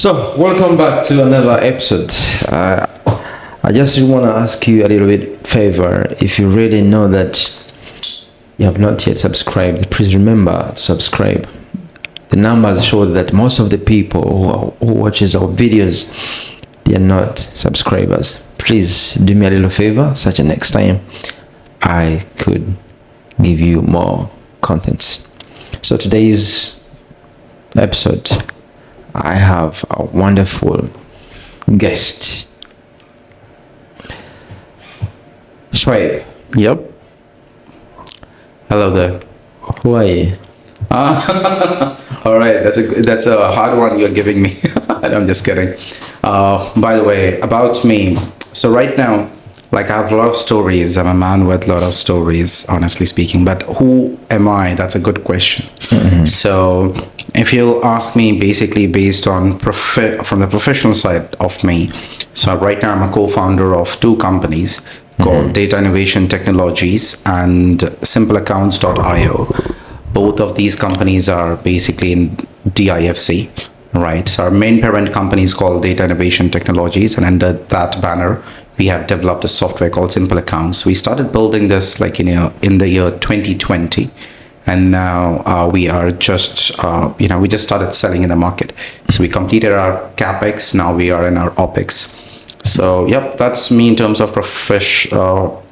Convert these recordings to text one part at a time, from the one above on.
So, welcome back to another episode. I just want to ask you a little bit favor. If you really know that you have not yet subscribed, please remember to subscribe. The numbers show that most of the people who watches our videos, they are not subscribers. Please do me a little favor, such a next time I could give you more content. So today's episode, I have a wonderful guest, Shoaib. Yep. Hello there. Who are you? All right, that's a hard one you're giving me. I'm just kidding. By the way, about me. So right now, like, I have a lot of stories. I'm a man with a lot of stories, honestly speaking. But who am I? That's a good question. So if you ask me, basically based on from the professional side of me, so right now I'm a co-founder of two companies called Data Innovation Technologies and SimpleAccounts.io. Both of these companies are basically in DIFC, right? So our main parent company is called Data Innovation Technologies, and under that banner, we have developed a software called Simple Accounts. We started building this like in the year 2020, and now we are just we just started selling in the market. So we completed our capex. Now we are in our opex. So yep, that's me in terms of professional.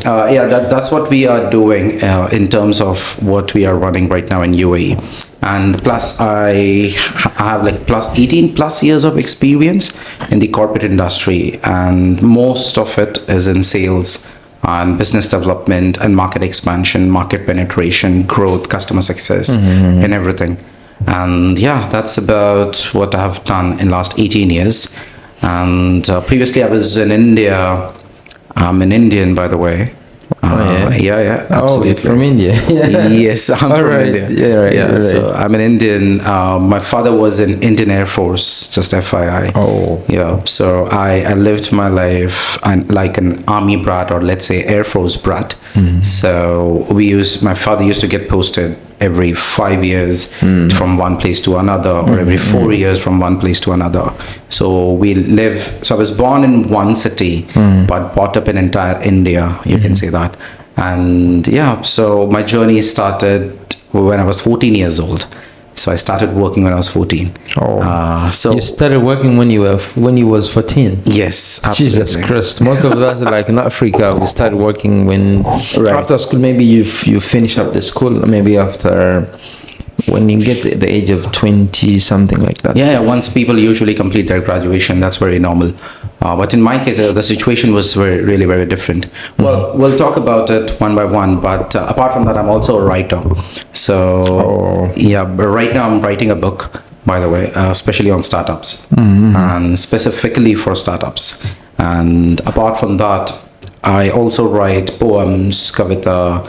That's what we are doing in terms of what we are running right now in UAE. And plus I have like plus 18 plus years of experience in the corporate industry, and most of it is in sales and business development and market expansion, market penetration, growth, customer success, and everything. And yeah, that's about what I have done in last 18 years. And previously I was in India. I'm an Indian, by the way. Yeah, absolutely. Oh, from India. Yes, I'm from India. Yeah, right. Yeah, right. so I'm an Indian. My father was in Indian Air Force, just FYI. Oh. Yeah, so I lived my life like an army brat, or let's say Air Force brat. So my father used to get posted every 5 years from one place to another, or every 4 years from one place to another. So I was born in one city, but brought up in entire India, you can say that. And yeah, so my journey started when I was 14 years old. So I started working when I was 14. So you started working when you was 14? Yes, absolutely. Jesus Christ! Most of us, like in Africa, we started working when after school. Maybe you finish up the school. Maybe after when you get to the age of 20, something like that. Yeah. Once people usually complete their graduation, that's very normal. But in my case, the situation was really very different. Well, we'll talk about it one by one. But apart from that, I'm also a writer. So but right now I'm writing a book, by the way, especially on startups, and specifically for startups. And apart from that, I also write poems, kavita,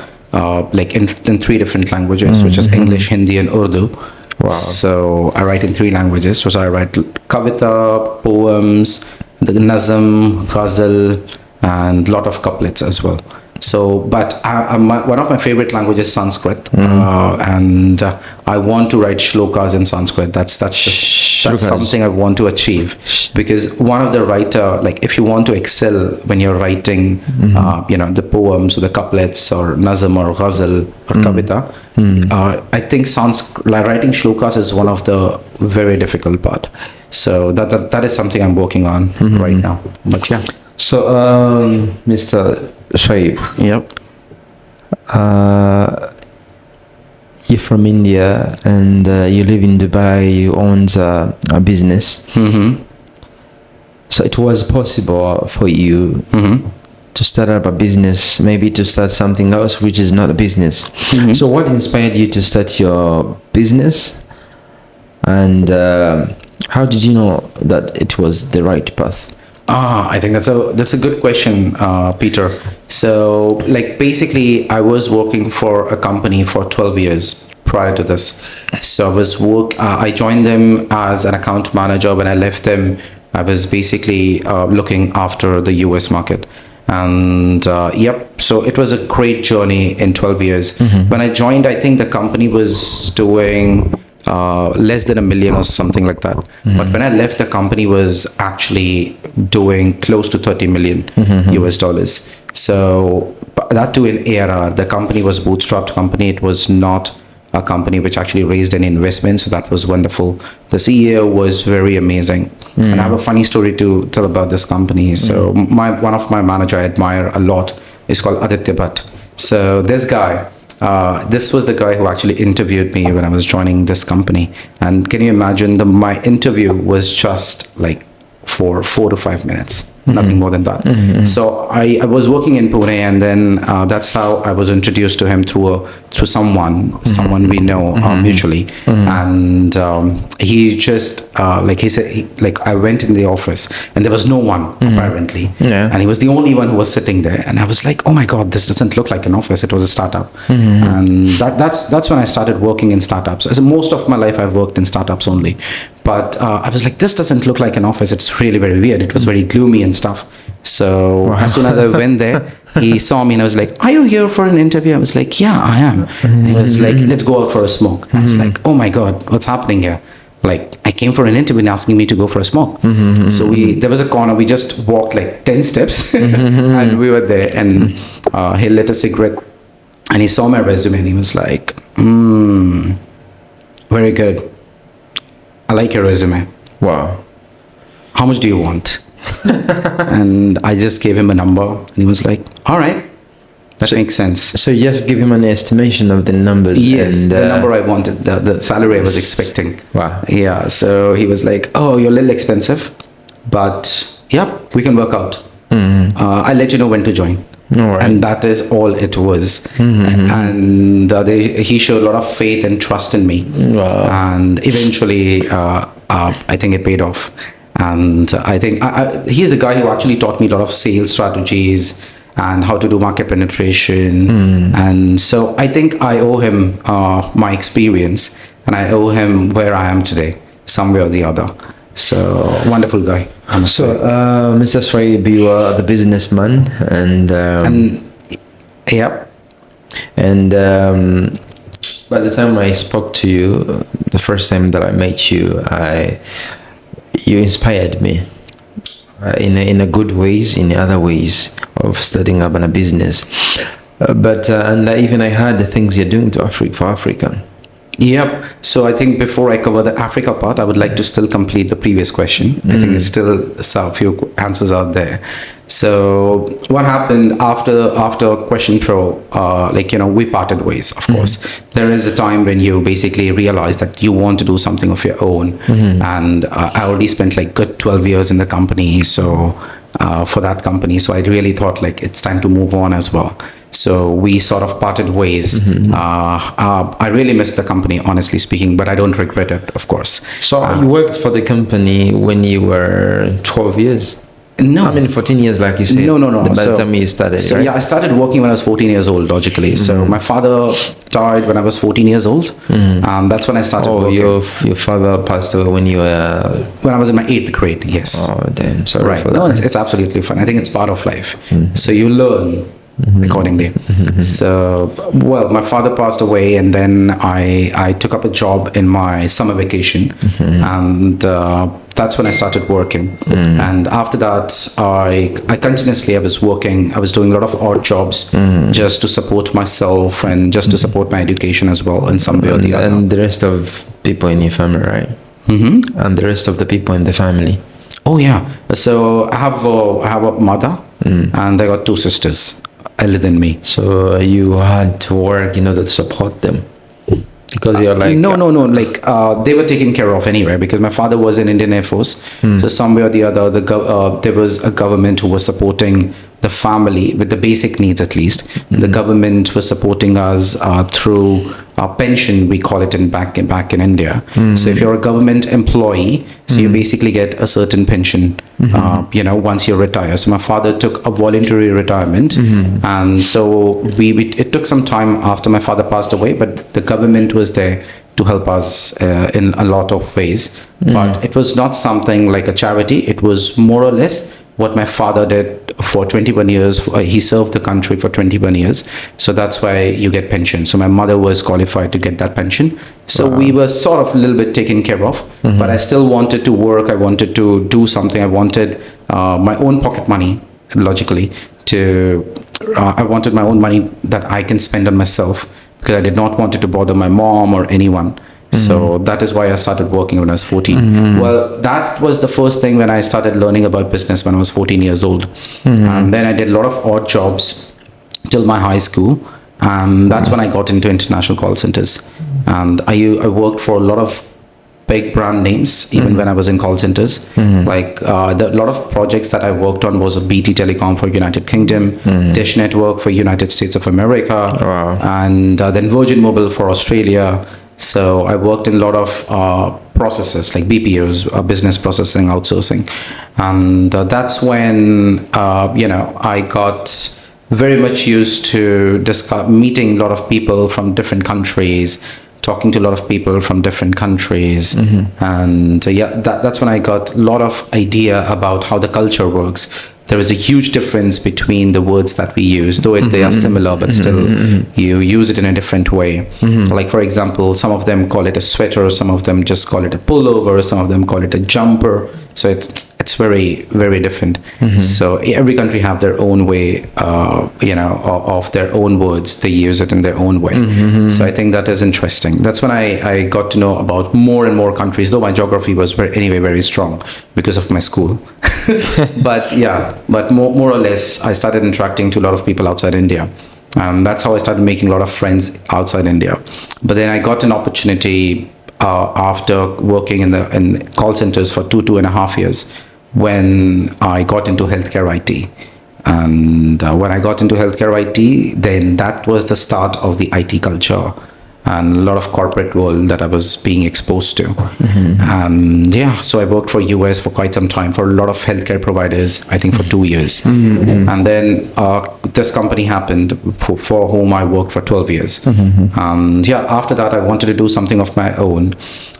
like in 3 different languages, which is English, Hindi, and Urdu. Wow. So I write in 3 languages. So I write kavita, poems, the nazm, ghazal, and a lot of couplets as well. So, but one of my favorite languages is Sanskrit, and I want to write shlokas in Sanskrit. That's something I want to achieve, because one of the writer, like if you want to excel when you're writing, the poems or the couplets or nazm or ghazal or kavita, I think writing shlokas is one of the very difficult part. So that is something I'm working on right now. But yeah. So, Mr. Shoaib. Yep. You're from India and you live in Dubai. You own a business. So it was possible for you to start up a business, maybe to start something else which is not a business. So what inspired you to start your business? And how did you know that it was the right path? I think that's a good question, Peter. So, like, basically, I was working for a company for 12 years prior to this. So I joined them as an account manager. When I left them, I was basically looking after the US market. And so it was a great journey in 12 years. When I joined, I think the company was doing less than $1 million or something like that. But when I left, the company was actually doing close to 30 million US dollars. So that too in ARR. The company was bootstrapped company. It was not a company which actually raised any investment. So that was wonderful. The CEO was very amazing. And I have a funny story to tell about this company. So one of my manager I admire a lot is called Aditya Bhatt. So this guy, this was the guy who actually interviewed me when I was joining this company. And can you imagine, my interview was just like for 4 to 5 minutes, nothing more than that. So I was working in Pune, and then that's how I was introduced to him through someone we know mutually. And he just like he said, like I went in the office and there was no one apparently, and he was the only one who was sitting there, and I was like, oh my god, this doesn't look like an office. It was a startup. And that's when I started working in startups. As most of my life I've worked in startups only, but I was like, this doesn't look like an office. It's really very weird. It was very gloomy and stuff. So as soon as I went there, he saw me and I was like, are you here for an interview? I was like, yeah, I am. And he was like, let's go out for a smoke. I was like, oh my god, what's happening here? Like, I came for an interview and asking me to go for a smoke. So there was a corner, we just walked like 10 steps and we were there, and he lit a cigarette and he saw my resume and he was like, very good. I like your resume. Wow. How much do you want? And I just gave him a number and he was like, all right, that makes sense. So you just give him an estimation of the numbers. Yes, and, the number I wanted, the salary I was expecting. Wow. Yeah, so he was like, oh, you're a little expensive, but yeah, we can work out. I'll let you know when to join. All right. And that is all it was. And he showed a lot of faith and trust in me. Wow. And eventually, I think it paid off. And I think he's the guy who actually taught me a lot of sales strategies and how to do market penetration. And so I think I owe him my experience, and I owe him where I am today, some way or the other. So wonderful guy. So, Mr. Shoaib, you are the businessman, and yeah. And by the time I spoke to you, the first time that I met you, you inspired me in a good ways, in other ways of starting up a business. But even I heard the things you're doing for Africa. Yep. So I think before I cover the Africa part, I would like to still complete the previous question. I think it's still a few answers out there. So what happened after Question Pro, we parted ways, of course. There is a time when you basically realize that you want to do something of your own. And I already spent like good 12 years in the company. So for that company. So I really thought like it's time to move on as well. So we sort of parted ways. I really miss the company, honestly speaking, but I don't regret it, of course. So you worked for the company when you were 12 years? No. I mean, 14 years, like you said. No. By the time you started, So right? yeah, I started working when I was 14 years old, logically. So my father died when I was 14 years old. That's when I started working. Your father passed away when you were... When I was in my 8th grade, yes. Oh, damn. Sorry for that. No, it's absolutely fun. I think it's part of life. So you learn accordingly. So, well, my father passed away, and then I took up a job in my summer vacation, and that's when I started working. And after that, I was working. I was doing a lot of odd jobs just to support myself and just to support my education as well in some way or the other. And the rest of people in your family, right? And the rest of the people in the family. Oh yeah. So I have a mother, and I got 2 sisters older than me. So you had to work in order to support them, because you're like... No. Like they were taken care of anyway, because my father was in Indian Air Force. So somewhere or the other, there was a government who was supporting the family with the basic needs, at least. The government was supporting us through pension, we call it back in India. So if you're a government employee, so you basically get a certain pension, once you retire. So my father took a voluntary retirement, and so it took some time after my father passed away, but the government was there to help us in a lot of ways. But it was not something like a charity. It was more or less what my father did for 21 years. He served the country for 21 years. So that's why you get pension. So my mother was qualified to get that pension. So we were sort of a little bit taken care of, but I still wanted to work. I wanted to do something. I wanted my own pocket money, logically, I wanted my own money that I can spend on myself, because I did not want it to bother my mom or anyone. So that is why I started working when I was 14. Well, that was the first thing when I started learning about business when I was 14 years old. And then I did a lot of odd jobs till my high school. And that's when I got into international call centers. And I worked for a lot of big brand names, even when I was in call centers. Like a lot of projects that I worked on was a BT Telecom for United Kingdom, Dish Network for United States of America, and then Virgin Mobile for Australia. So I worked in a lot of processes like BPOs, business processing outsourcing. And that's when, I got very much used to meeting a lot of people from different countries, talking to a lot of people from different countries. And that's when I got a lot of idea about how the culture works. There is a huge difference between the words that we use, though they are similar, but still you use it in a different way. Like, for example, some of them call it a sweater, some of them just call it a pullover, some of them call it a jumper. So it's very, very different. So every country have their own way, of their own words. They use it in their own way. So I think that is interesting. That's when I got to know about more and more countries, though my geography was very strong because of my school. But more or less, I started interacting to a lot of people outside India. That's how I started making a lot of friends outside India. But then I got an opportunity after working in call centers for 2.5 years, when I got into healthcare IT. And when I got into healthcare IT, then that was the start of the IT culture and a lot of corporate world that I was being exposed to. And so I worked for US for quite some time, for a lot of healthcare providers, I think for 2 years. And then this company happened for whom I worked for 12 years. And after that, I wanted to do something of my own.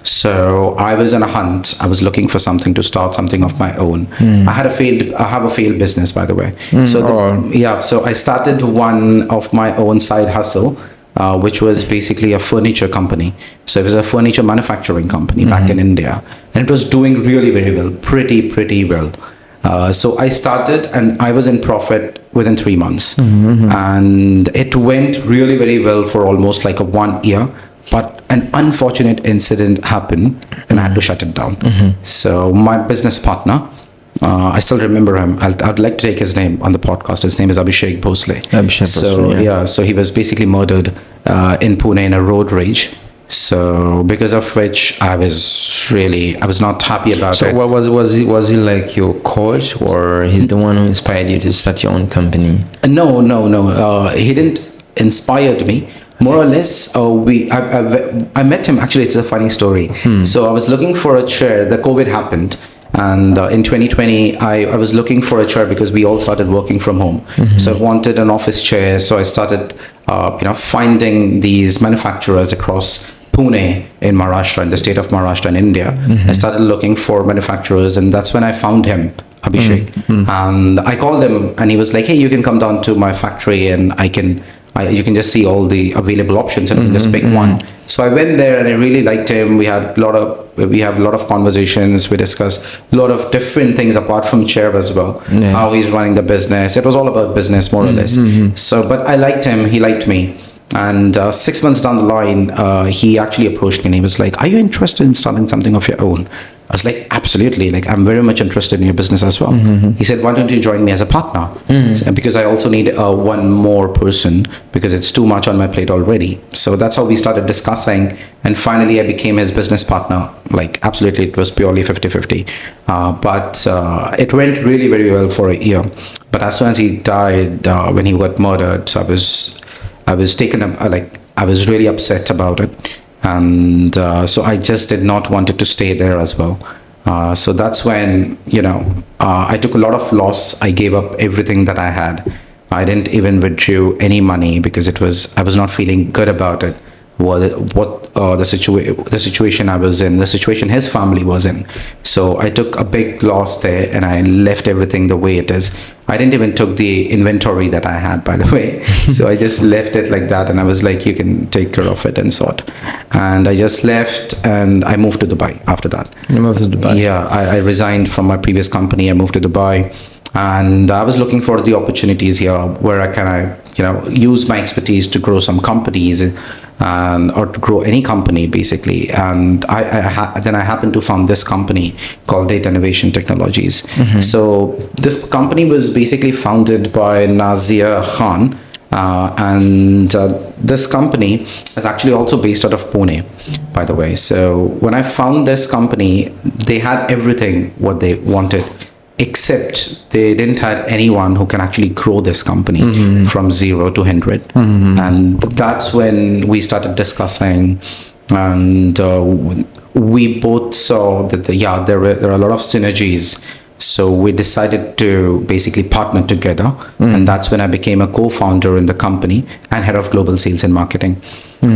So I was on a hunt. I was looking for something to start something of my own. I have a failed business, by the way. So I started one of my own side hustle, which was basically a furniture company. So it was a furniture manufacturing company back in India, and it was doing really very well, pretty well. So I started, and I was in profit within 3 months, and it went really very well for almost like 1 year. But an unfortunate incident happened, and I had to shut it down. So my business partner, I still remember him. I'd like to take his name on the podcast. His name is Abhishek Bhosle. So he was basically murdered in Pune in a road rage. So because of which I was not happy about it. So what was he like your coach, or he's the one who inspired you to start your own company? No. He didn't inspire me. More or less, I met him. Actually, it's a funny story. So I was looking for a chair. The COVID happened. And in 2020, I was looking for a chair because we all started working from home. So I wanted an office chair. So I started, finding these manufacturers across Pune in Maharashtra, in the state of Maharashtra in India. I started looking for manufacturers, and that's when I found him, Abhishek. And I called him, and he was like, "Hey, you can come down to my factory, and you can just see all the available options, and you can just pick one." So I went there, and I really liked him. We have a lot of conversations. We discussed a lot of different things apart from chair as well. How he's running the business. It was all about business, more or less. So, but I liked him. He liked me. And 6 months down the line, he actually approached me, and he was like, "Are you interested in starting something of your own?" I was like, "Absolutely. Like, I'm very much interested in your business as well." He said, "Why don't you join me as a partner?" Because I also need one more person, because it's too much on my plate already. So that's how we started discussing. And finally, I became his business partner. Like, absolutely, it was purely 50-50. But it went really very well for a year. But as soon as he died, when he got murdered, so I was taken up, I was really upset about it. And so I just did not want it to stay there as well. So that's when, I took a lot of loss. I gave up everything that I had. I didn't even withdraw any money because I was not feeling good about it. the situation I was in, the situation his family was in. So I took a big loss there, and I left everything the way it is. I didn't even took the inventory that I had, by the way. So I just left it like that, and I was like, you can take care of it and sort. And I just left, and I moved to Dubai after that. You moved to Dubai? Yeah, I resigned from my previous company. I moved to Dubai, and I was looking for the opportunities here where I can, use my expertise to grow some companies, or to grow any company basically. And then I happened to found this company called Data Innovation Technologies. So this company was basically founded by Nazir Khan. And this company is actually also based out of Pune, by the way. So when I found this company, they had everything what they wanted, except they didn't have anyone who can actually grow this company from 0 to 100. And that's when we started discussing, and we both saw that there are a lot of synergies. So we decided to basically partner together, and that's when I became a co-founder in the company and head of global sales and marketing.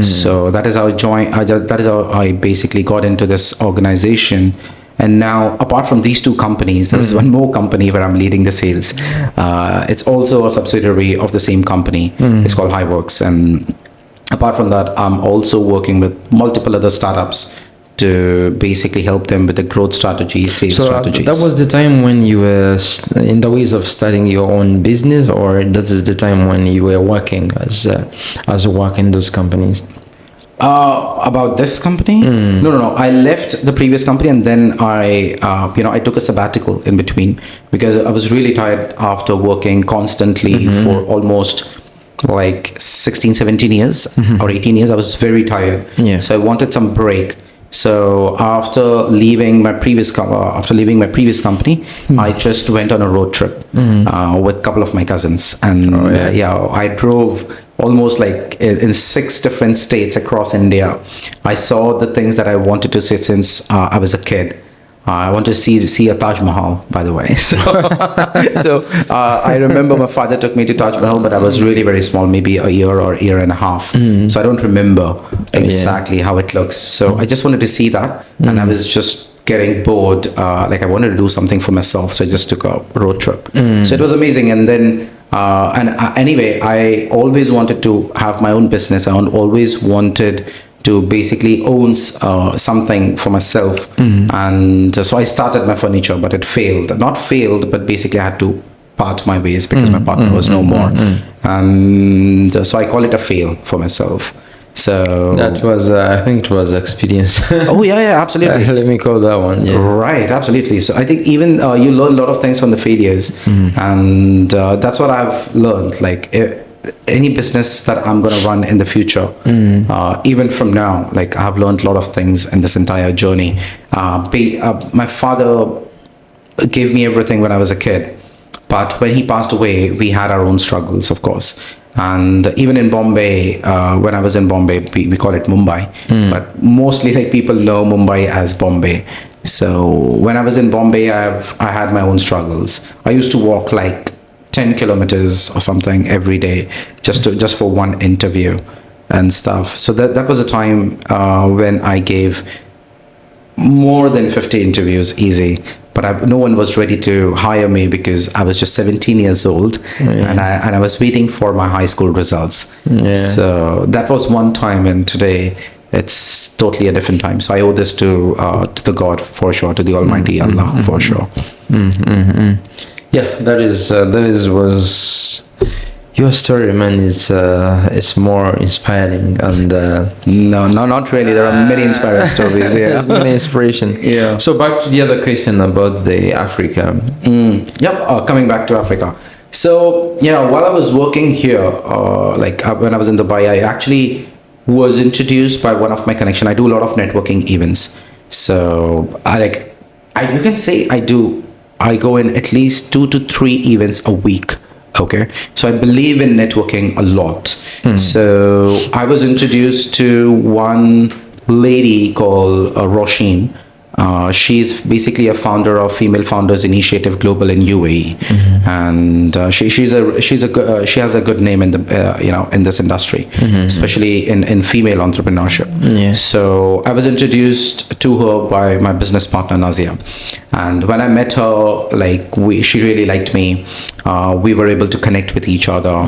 So that is how that is how I basically got into this organization. And now, apart from these two companies, there is one more company where I'm leading the sales. It's also a subsidiary of the same company. It's called Highworks. And apart from that, I'm also working with multiple other startups to basically help them with the growth strategies, sales strategies. That was the time when you were in the ways of starting your own business, or that is the time when you were working as a work in those companies? About this company? No. I left the previous company, and then I took a sabbatical in between because I was really tired after working constantly for almost like 16, 17 years or 18 years. I was very tired. Yeah. So I wanted some break. So after leaving my previous company, I just went on a road trip with a couple of my cousins, and I drove almost like in 6 different states across India. I saw the things that I wanted to see since I was a kid. I want to see a Taj Mahal, by the way. So I remember my father took me to Taj Mahal, but I was really very small, maybe a year or year and a half. So I don't remember exactly how it looks. So I just wanted to see that, and I was just getting bored. Like I wanted to do something for myself, so I just took a road trip. So it was amazing. And then anyway, I always wanted to have my own business. I always wanted to basically own something for myself. And so I started my furniture, but it failed. Not failed, but basically I had to part my ways because my partner was no more. And so I call it a fail for myself. So that was, I think it was experience. Oh yeah, absolutely. Let me call that one. Yeah. Right, absolutely. So I think even you learn a lot of things from the failures, and that's what I've learned. Like any business that I'm going to run in the future, even from now, like I've learned a lot of things in this entire journey. My father gave me everything when I was a kid, but when he passed away, we had our own struggles, of course. And even in Bombay, when I was in Bombay, we call it Mumbai, but mostly like people know Mumbai as Bombay. So when I was in Bombay, I had my own struggles. I used to walk like 10 kilometers or something every day just for one interview and stuff. So that was a time when I gave more than 50 interviews easy, but no one was ready to hire me because I was just 17 years old, and I was waiting for my high school results. So that was one time, and today it's totally a different time. So I owe this to the God for sure, to the Almighty Allah for sure. Yeah, that was your story, man. It's more inspiring, and no, not really. There are many inspiring stories. Yeah, many inspiration. Yeah. So back to the other question about the Africa. Coming back to Africa. So while I was working here, when I was in Dubai, I actually was introduced by one of my connection. I do a lot of networking events. So you can say I go in at least 2 to 3 events a week. Okay, so I believe in networking a lot. So I was introduced to one lady called Roisin. She's basically a founder of Female Founders Initiative Global in UAE, and she has a good name in the in this industry, especially in female entrepreneurship. Yeah. So I was introduced to her by my business partner Nazia, and when I met her, she really liked me. We were able to connect with each other,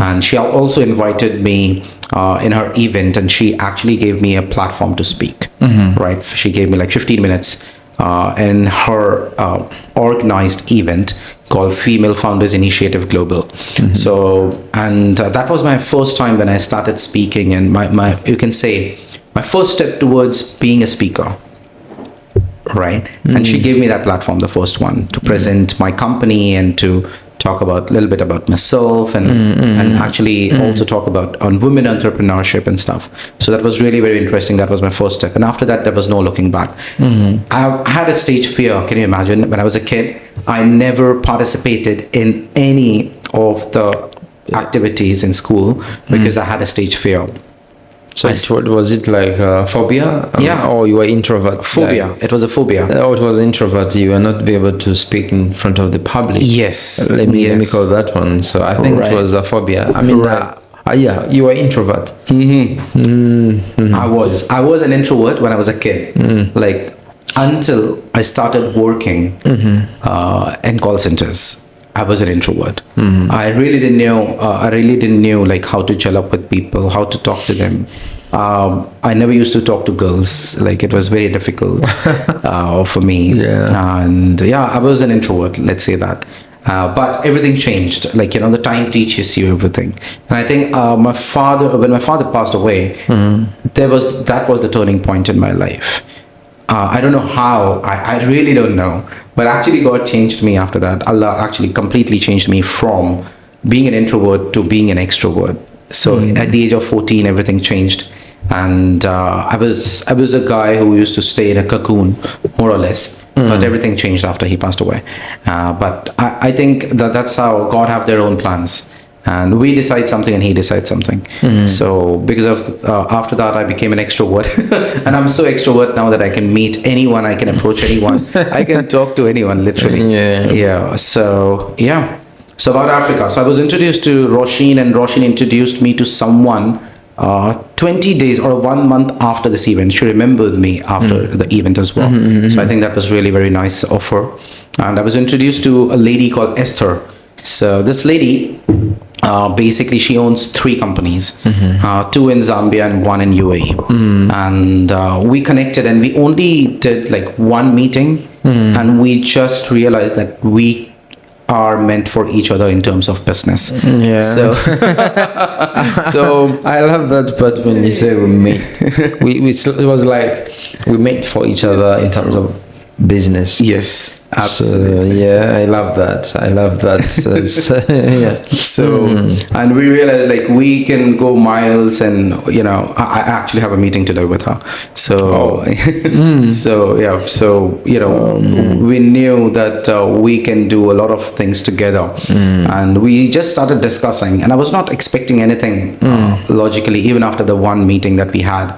and she also invited me in her event, and she actually gave me a platform to speak. Right, she gave me like 15 minutes in her organized event called Female Founders Initiative Global. So, and that was my first time when I started speaking, and my you can say my first step towards being a speaker. Right, and she gave me that platform, the first one, to present my company and to talk about a little bit about myself and actually also talk about on women entrepreneurship and stuff. So that was really very interesting. That was my first step, and after that there was no looking back. I had a stage fear. Can you imagine? When I was a kid, I never participated in any of the activities in school because I had a stage fear. So was it like phobia? Yeah. Or you were introvert? Phobia. It was a phobia. Oh, it was introvert. You were not be able to speak in front of the public. Yes. Let me call that one. So I think it was a phobia. I mean, yeah, you were introvert. I was an introvert when I was a kid. Until I started working in call centers. I was an introvert. I really didn't know like how to gel up with people, how to talk to them. I never used to talk to girls. Like, it was very difficult for me. Yeah. And I was an introvert, let's say that. But everything changed. The time teaches you everything. And I think when my father passed away, that was the turning point in my life. I don't know how, I really don't know, but actually God changed me after that. Allah actually completely changed me from being an introvert to being an extrovert. So at the age of 14, everything changed. And I was a guy who used to stay in a cocoon, more or less, but everything changed after he passed away. But I think that's how God have their own plans. And we decide something and he decides something. So because of after that, I became an extrovert. And I'm so extrovert now that I can meet anyone, I can approach anyone, I can talk to anyone, literally. So about Africa. So I was introduced to Roshin, and Roshin introduced me to someone 20 days or 1 month after this event. She remembered me after the event as well. So I think that was really very nice of her. And I was introduced to a lady called Esther. So this lady, basically she owns 3 companies, 2 in Zambia and 1 in UAE. And we connected, and we only did like 1 meeting, and we just realized that we are meant for each other in terms of business. So I love that part when you say we mate. It was like we mate for each other in terms of business. Yes, absolutely. So, I love that. So and we realized like we can go miles, and I actually have a meeting today with her. So we knew that we can do a lot of things together, and we just started discussing. And I was not expecting anything logically, even after the 1 meeting that we had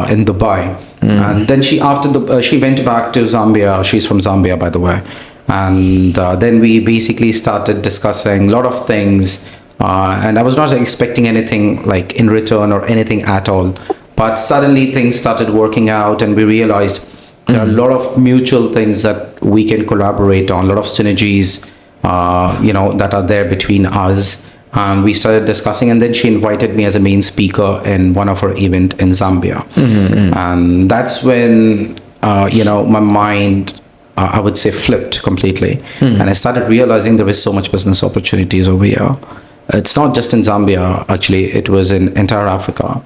in Dubai. And then she went back to Zambia. She's from Zambia, by the way. And then we basically started discussing a lot of things. And I was not expecting anything like in return or anything at all. But suddenly things started working out, and we realized there are a lot of mutual things that we can collaborate on, a lot of synergies, that are there between us. And we started discussing, and then she invited me as a main speaker in one of her event in Zambia. And that's when my mind I would say flipped completely. And I started realizing there was so much business opportunities over here. It's not just in Zambia, actually, it was in entire Africa.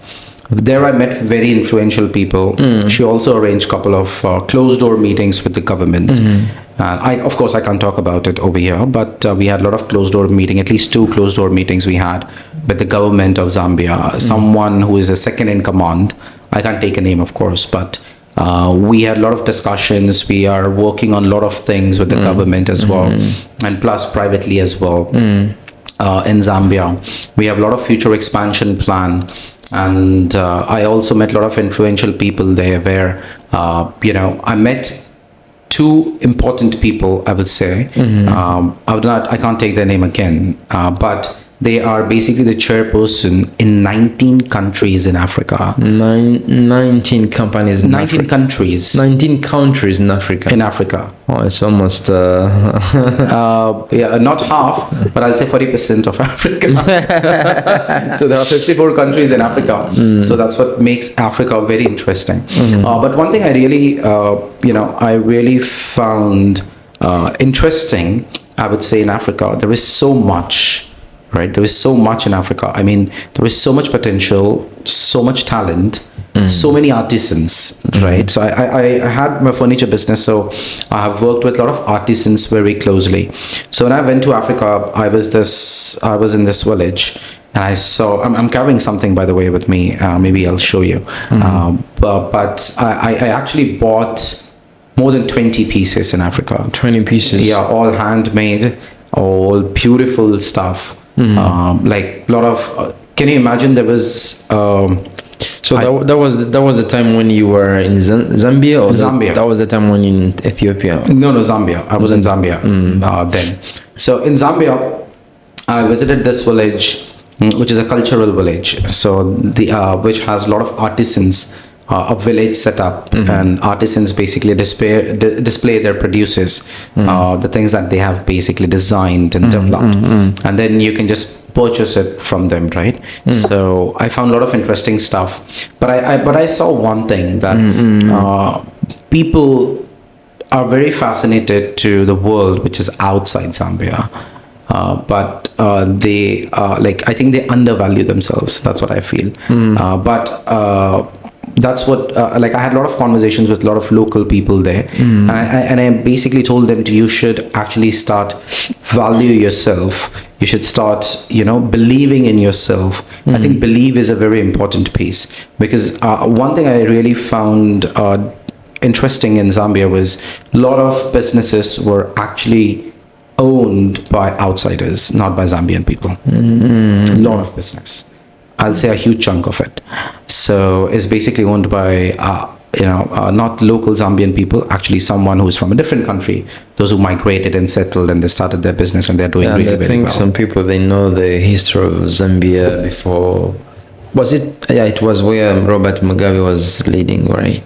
There I met very influential people. She also arranged a couple of closed door meetings with the government. Of course, I can't talk about it over here, but we had a lot of closed door meeting, at least 2 closed door meetings we had with the government of Zambia. Someone who is a second in command, I can't take a name, of course, but we had a lot of discussions. We are working on a lot of things with the government as well, and plus privately as well. In Zambia, we have a lot of future expansion plan. And I also met a lot of influential people there where, I met two important people, I would say. I can't take their name again, but they are basically the chairperson in 19 countries in Africa. 19 companies in 19 Africa. countries 19 countries in Africa. in Africa. Oh, it's almost Yeah, not half, but I'll say 40% of Africa. So there are 54 countries in Africa. So that's what makes Africa very interesting. But one thing I really found interesting, I would say, in Africa, there is so much, right? There is so much in Africa. I mean, there is so much potential, so much talent, so many artisans, right? So I had my furniture business, so I have worked with a lot of artisans very closely. So when I went to Africa, I was in this village, and I saw, I'm carrying something, by the way, with me. Maybe I'll show you. But I actually bought more than 20 pieces in Africa. 20 pieces. Yeah, all handmade, all beautiful stuff. Like a lot of. Can you imagine? There was. So that was the time when you were in Zambia, or Zambia. That was the time when you in Ethiopia. No, Zambia. I was in Zambia then. So in Zambia, I visited this village, which is a cultural village. So which has a lot of artisans. A village set up, and artisans basically display their produces, the things that they have basically designed and developed, and then you can just purchase it from them, right? So I found a lot of interesting stuff, but I saw one thing that people are very fascinated to the world which is outside Zambia. But they I think they undervalue themselves. That's what I feel. That's what I had a lot of conversations with a lot of local people there, and I basically told them you should actually start value yourself. You should start believing in yourself. I think believe is a very important piece, because one thing I really found interesting in Zambia was a lot of businesses were actually owned by outsiders, not by Zambian people. A lot of business, I'll say a huge chunk of it. So it's basically owned by, not local Zambian people, actually someone who's from a different country, those who migrated and settled and they started their business and they're doing really, very well. I think some people, they know the history of Zambia before. Was it? Yeah, it was where Robert Mugabe was leading, right?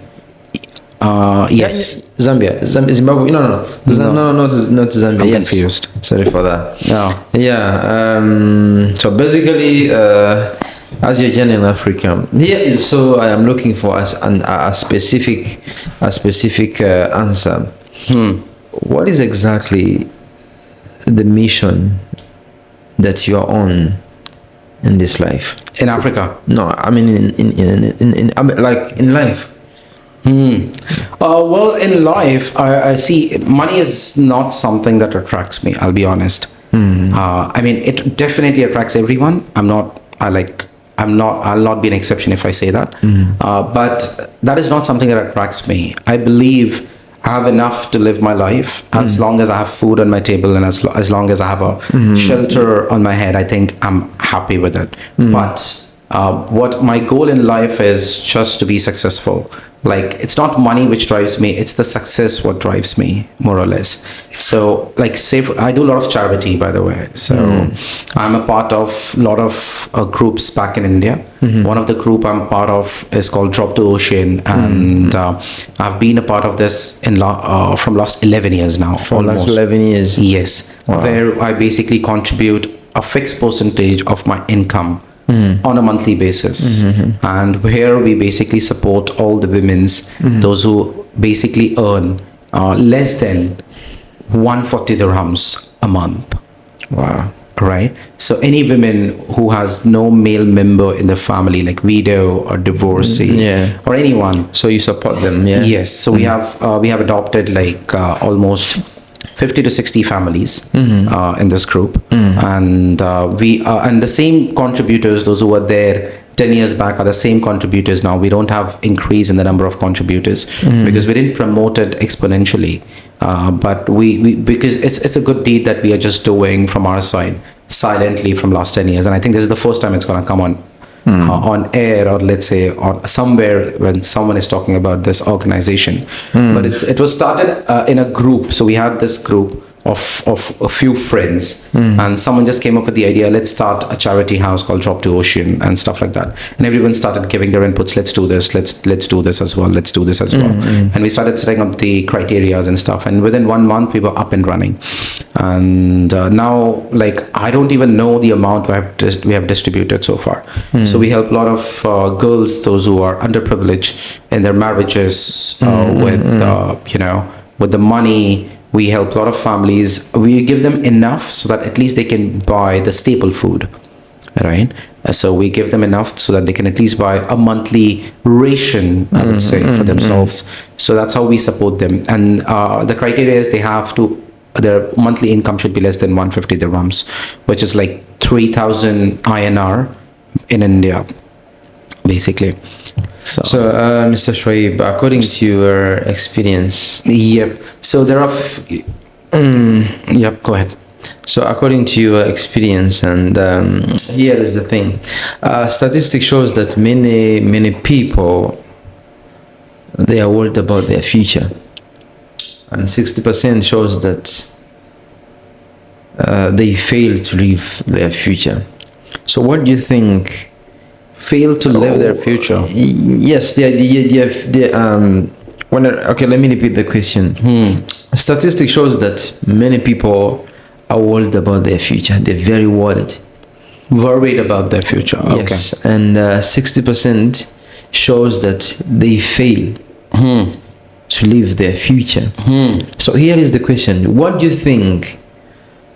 Yes. Zambia. Zimbabwe. No. Not Zambia. I'm confused. Sorry for that. No. Yeah. So basically, as your journey in Africa, here is, so I am looking for a specific answer. What is exactly the mission that you are on in this life? In Africa? No, I mean in life. Well, in life, I see money is not something that attracts me. I'll be honest. I mean, it definitely attracts everyone. I'll not be an exception if I say that. But that is not something that attracts me. I believe I have enough to live my life as long as I have food on my table and as long as I have a shelter on my head. I think I'm happy with it. But what my goal in life is just to be successful. Like, it's not money which drives me, it's the success what drives me, more or less. So, I do a lot of charity, by the way. So I'm a part of a lot of groups back in India. One of the group I'm part of is called Drop to Ocean, and I've been a part of this from last 11 years now. For last 11 years? Yes. Wow. Where I basically contribute a fixed percentage of my income on a monthly basis, and here we basically support all the women's, those who basically earn less than 140 dirhams a month. Wow. Right? So any women who has no male member in the family, like widow or divorcee, or anyone, so you support them? Yes. So we have adopted almost 50 to 60 families in this group, and and the same contributors, those who were there 10 years back, are the same contributors now. We don't have increase in the number of contributors because we didn't promote it exponentially, but we because it's a good deed that we are just doing from our side silently from last 10 years, and I think this is the first time it's going to come on on air, or let's say on somewhere when someone is talking about this organization. But it was started in a group. So we had this group of a few friends, and someone just came up with the idea, let's start a charity house called Drop to Ocean and stuff like that. And everyone started giving their inputs. Let's do this, let's do this as well, let's do this as well. And we started setting up the criterias and stuff, and within 1 month we were up and running. And now, like, I don't even know the amount we have distributed so far. So we help a lot of girls, those who are underprivileged in their marriages, with the money. We help a lot of families. We give them enough so that at least they can buy the staple food, right? So we give them enough so that they can at least buy a monthly ration, I would say, for themselves. So that's how we support them. And the criteria is their monthly income should be less than 150 dirhams, which is like 3,000 INR in India, basically. So, Mr. Shoaib, according to your experience, yep. So there are, yep. Go ahead. So, according to your experience, and here is the thing, statistics shows that many people, they are worried about their future, and 60% shows that they fail to live their future. So, what do you think? Fail to live their future. Yes, okay, let me repeat the question. Statistics shows that many people are worried about their future. They're very worried About their future. Okay. Yes, and 60% shows that they fail to live their future. So here is the question: what do you think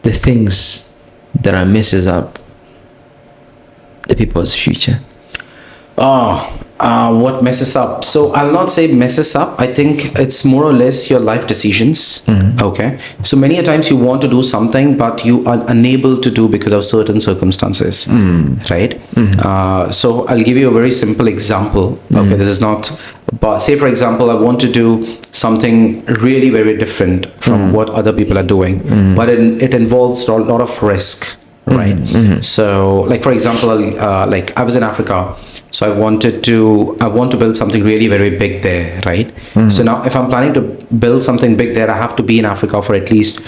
the things that are messes up the people's future? What messes up? So I'll not say messes up. I think it's more or less your life decisions. Okay. So many a times you want to do something, but you are unable to do because of certain circumstances. Right. So I'll give you a very simple example. Okay. This is not, but say for example, I want to do something really very different from what other people are doing, but it involves a lot of risk. Right. So like, for example, like I was in Africa. So I want to build something really very big there, right? So now if I'm planning to build something big there, I have to be in Africa for at least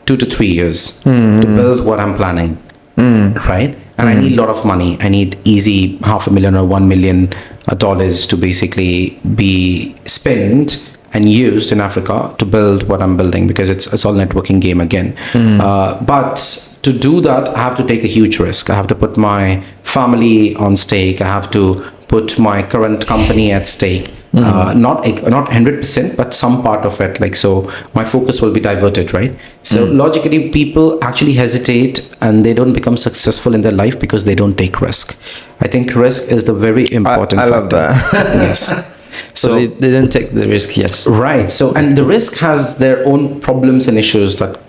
2 to 3 years to build what I'm planning, right? And I need a lot of money. I need easy $500,000 or $1 million to basically be spent and used in Africa to build what I'm building, because it's all networking game again. But to do that, I have to take a huge risk. I have to put my family on stake. I have to put my current company at stake. Not 100%, but some part of it. Like, so my focus will be diverted, right? So logically, people actually hesitate and they don't become successful in their life because they don't take risk. I think risk is the very important I factor. love that. Yes. So they didn't take the risk. Yes. Right. So, and the risk has their own problems and issues that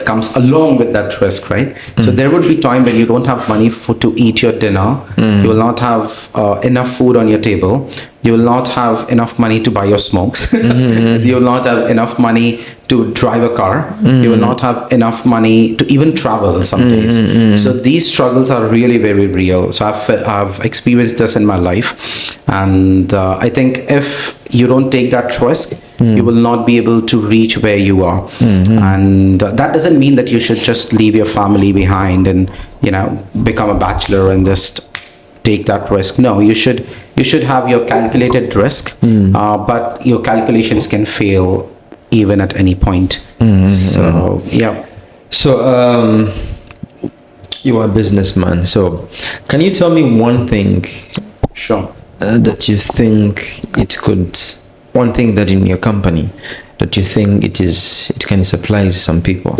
comes along with that risk, right? So there would be time when you don't have money to eat your dinner. You will not have enough food on your table. You will not have enough money to buy your smokes. You will not have enough money to drive a car. You will not have enough money to even travel some days. So these struggles are really very real. So I've experienced this in my life. And I think if you don't take that risk, you will not be able to reach where you are. And that doesn't mean that you should just leave your family behind and, become a bachelor and just take that risk. No, you should have your calculated risk, but your calculations can fail even at any point. So, yeah. So, you are a businessman. So, can you tell me one thing? Sure. That you think one thing that in your company that you think it can supply some people?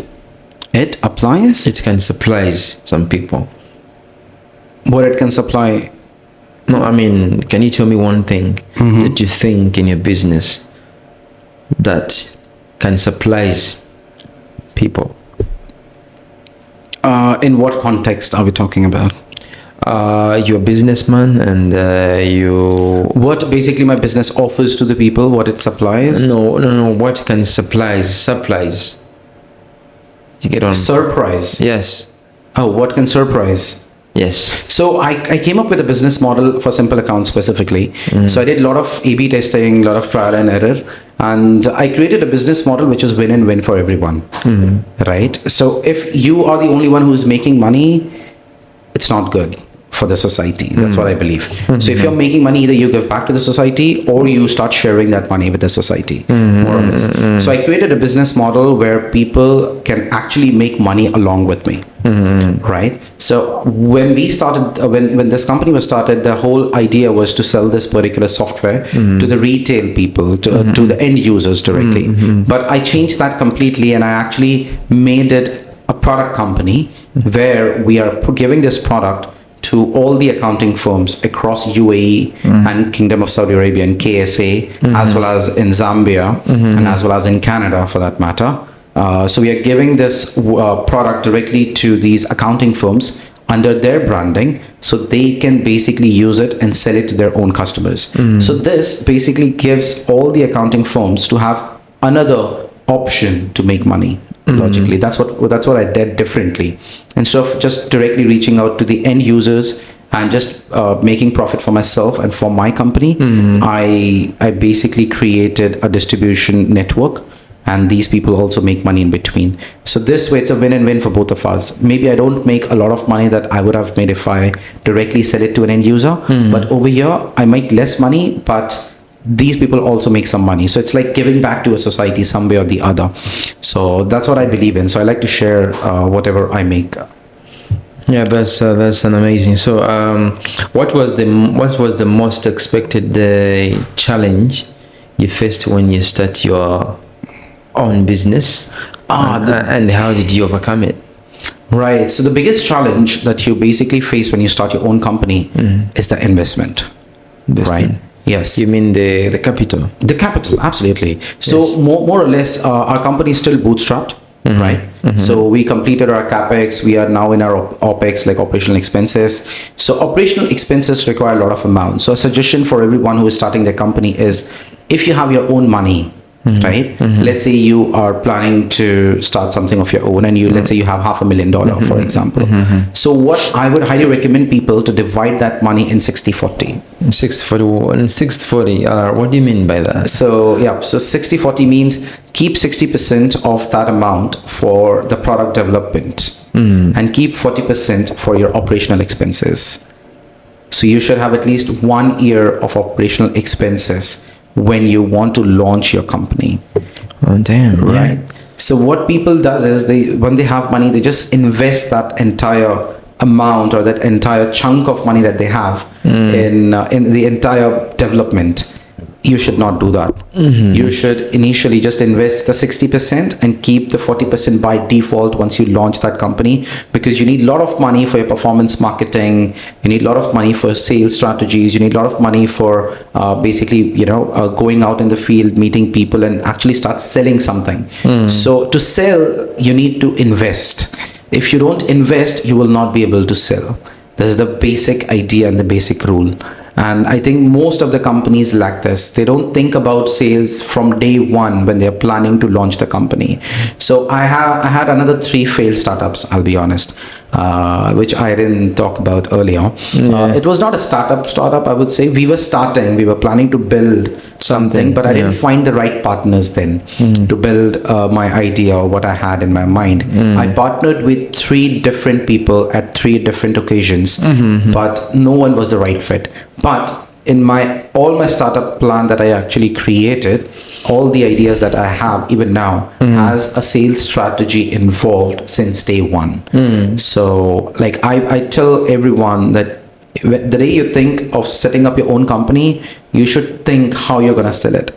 It applies? It can supply some people. What it can supply? No, I mean, can you tell me one thing that you think in your business that can supply people? In what context are we talking about? You're a businessman and what basically my business offers to the people, what it supplies? No. What can supplies? You get on? Surprise. Yes. Oh, what can surprise? Yes. So I came up with a business model for simple accounts specifically. So I did a lot of A/B testing, a lot of trial and error, and I created a business model which is win and win for everyone. Right? So if you are the only one who's making money, it's not good for the society. That's what I believe. So if you're making money, either you give back to the society or you start sharing that money with the society, more or less. So I created a business model where people can actually make money along with me. Right. So when we started, when this company was started, the whole idea was to sell this particular software to the retail people, to the end users directly. But I changed that completely, and I actually made it a product company where we are giving this product to all the accounting firms across UAE and Kingdom of Saudi Arabia and KSA, as well as in Zambia and as well as in Canada for that matter. So we are giving this product directly to these accounting firms under their branding, so they can basically use it and sell it to their own customers. So this basically gives all the accounting firms to have another option to make money. Logically, that's what I did differently. Instead of just directly reaching out to the end users and just making profit for myself and for my company, I basically created a distribution network, and these people also make money in between. So this way it's a win and win for both of us. Maybe I don't make a lot of money that I would have made if I directly sell it to an end user, but over here I make less money, but these people also make some money. So it's like giving back to a society some way or the other. So that's what I believe in. So I like to share whatever I make. Yeah, that's an amazing. So what was the most expected challenge you faced when you start your own business, and how did you overcome it? Right. So the biggest challenge that you basically face when you start your own company is the investment. Right. Yes. You mean the capital? The capital, absolutely. So yes. more or less, our company is still bootstrapped, right? So we completed our capex. We are now in our opex, like operational expenses. So operational expenses require a lot of amount. So a suggestion for everyone who is starting their company is, if you have your own money, right? Let's say you are planning to start something of your own, and let's say you have $500,000, for example. So what I would highly recommend people to divide that money in 60-40. 60-40. What do you mean by that? So yeah, so 60-40 means keep 60% of that amount for the product development and keep 40% for your operational expenses. So you should have at least 1 year of operational expenses when you want to launch your company. Oh damn. Right. So what people does is, when they have money, they just invest that entire amount or that entire chunk of money that they have in the entire development. You should not do that. You should initially just invest the 60% and keep the 40% by default once you launch that company, because you need a lot of money for your performance marketing. You need a lot of money for sales strategies. You need a lot of money for basically, going out in the field, meeting people, and actually start selling something. So to sell, you need to invest. If you don't invest, you will not be able to sell. This is the basic idea and the basic rule. And I think most of the companies lack this. They don't think about sales from day one when they're planning to launch the company. So I had another 3 failed startups, I'll be honest, which I didn't talk about earlier. It was not a startup, I would say. We were planning to build something, but I didn't find the right partners then to build my idea or what I had in my mind. I partnered with 3 different people at 3 different occasions, but no one was the right fit. But in all my startup plan that I actually created, all the ideas that I have even now has a sales strategy involved since day one. So like I tell everyone that the day you think of setting up your own company, you should think how you're going to sell it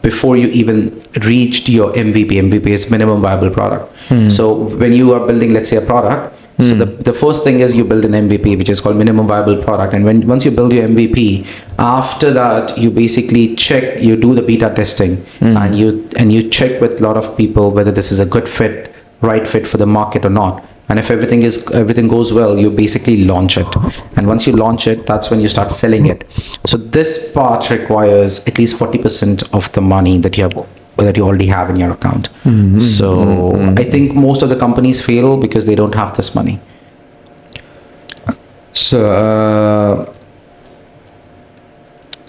before you even reached your MVP. MVP is minimum viable product. So when you are building, let's say, a product, so the first thing is you build an MVP, which is called minimum viable product. And once you build your MVP, after that you basically check, you do the beta testing, and you check with a lot of people whether this is a good fit, right fit for the market or not. And if everything goes well, you basically launch it. And once you launch it, that's when you start selling it. So this part requires at least 40% of the money that you already have in your account. I think most of the companies fail because they don't have this money. So,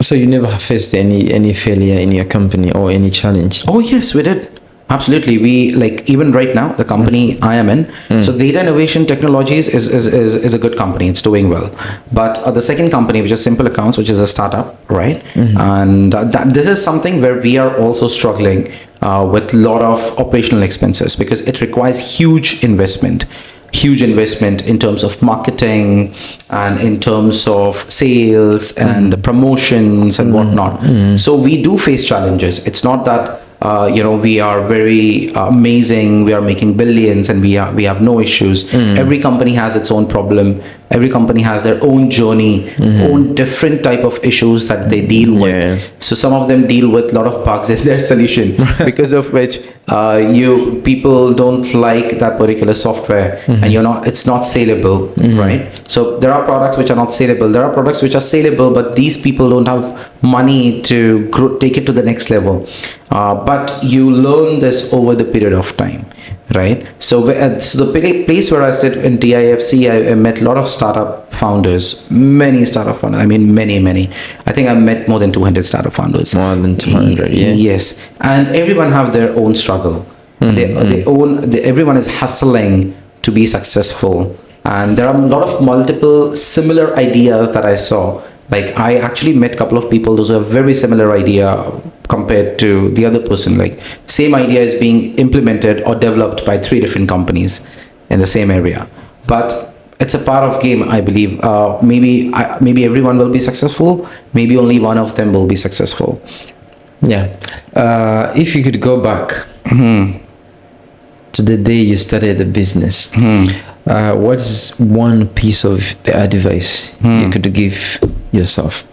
so you never have faced any failure in your company or any challenge? Oh yes, we did. Absolutely. We, like, even right now, the company I am in, so Data Innovation Technologies is a good company. It's doing well. But the second company, which is Simple Accounts, which is a startup, right? And this is something where we are also struggling with a lot of operational expenses, because it requires huge investment in terms of marketing and in terms of sales and promotions and whatnot. So we do face challenges. It's not that we are very amazing, we are making billions and we have no issues. Every company has its own problem. Every company has their own journey, own different type of issues that they deal with. So some of them deal with a lot of bugs in their solution, because of which people don't like that particular software, and it's not saleable, right? So there are products which are not saleable. There are products which are saleable, but these people don't have money to take it to the next level. But you learn this over the period of time, right? So the place where I sit in TIFC, I met a lot of startup founders, many startup founders. I mean, many. I think I met more than 200 startup founders. More than 200, yeah. Yes, and everyone have their own struggle. Everyone is hustling to be successful, and there are a lot of multiple similar ideas that I saw. Like, I actually met a couple of people those have very similar idea compared to the other person. Like, same idea is being implemented or developed by 3 different companies in the same area. But it's a part of game, I believe. Maybe everyone will be successful. Maybe only one of them will be successful. Yeah. If you could go back to the day you started the business, what's one piece of the advice you could give yourself?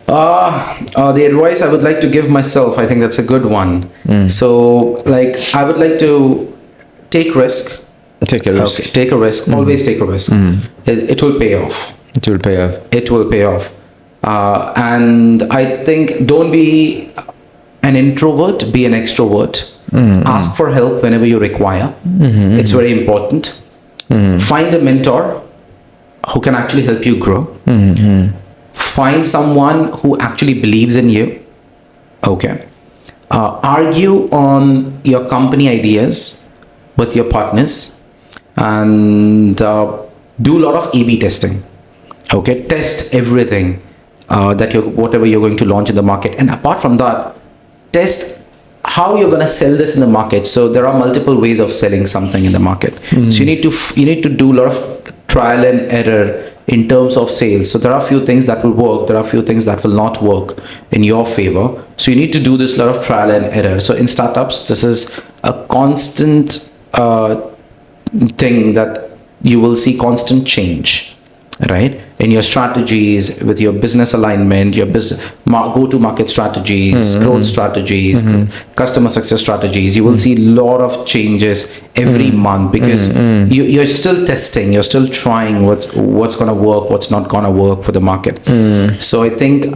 The advice I would like to give myself, I think that's a good one. So, like, I would like to take risk. Take a risk. Okay, take a risk. Always take a risk. It will pay off. It will pay off. It will pay off. And I think, don't be an introvert, be an extrovert. Ask for help whenever you require. It's very important. Find a mentor who can actually help you grow. Find someone who actually believes in you. Okay. Argue on your company ideas with your partners, and do a lot of A/B testing. Okay. Test everything whatever you're going to launch in the market, and apart from that, test how you're going to sell this in the market. So there are multiple ways of selling something in the market. So you need to do a lot of trial and error in terms of sales. So there are a few things that will work, there are a few things that will not work in your favor. So you need to do this lot of trial and error. So in startups, this is a constant thing that you will see constant change, right? In your strategies, with your business alignment, your business go-to-market strategies, growth strategies, customer success strategies. You will see a lot of changes every month, because you're still testing, you're still trying what's going to work, what's not going to work for the market. So I think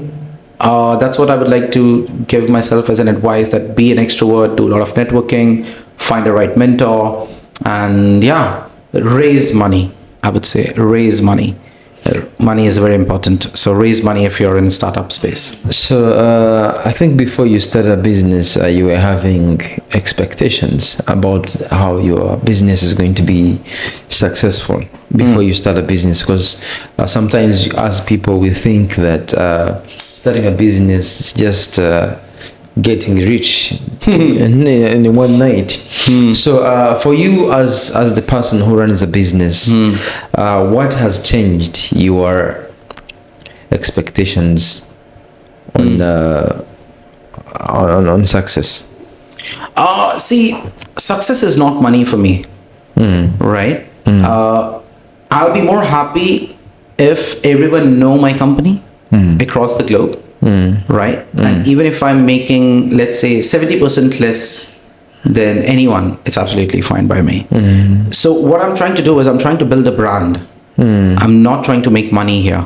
that's what I would like to give myself as an advice, that be an extrovert, do a lot of networking, find a right mentor, and raise money. I would say raise money. Money is very important. So raise money if you're in startup space. So I think before you started a business, you were having expectations about how your business is going to be successful before you start a business, because sometimes as people, we think that starting a business is just getting rich in one night. So for you as the person who runs the business, what has changed your expectations on success? See, success is not money for me, right? I'll be more happy if everyone know my company across the globe. Right? And even if I'm making, let's say, 70% less than anyone, it's absolutely fine by me. So what I'm trying to do is I'm trying to build a brand. I'm not trying to make money here,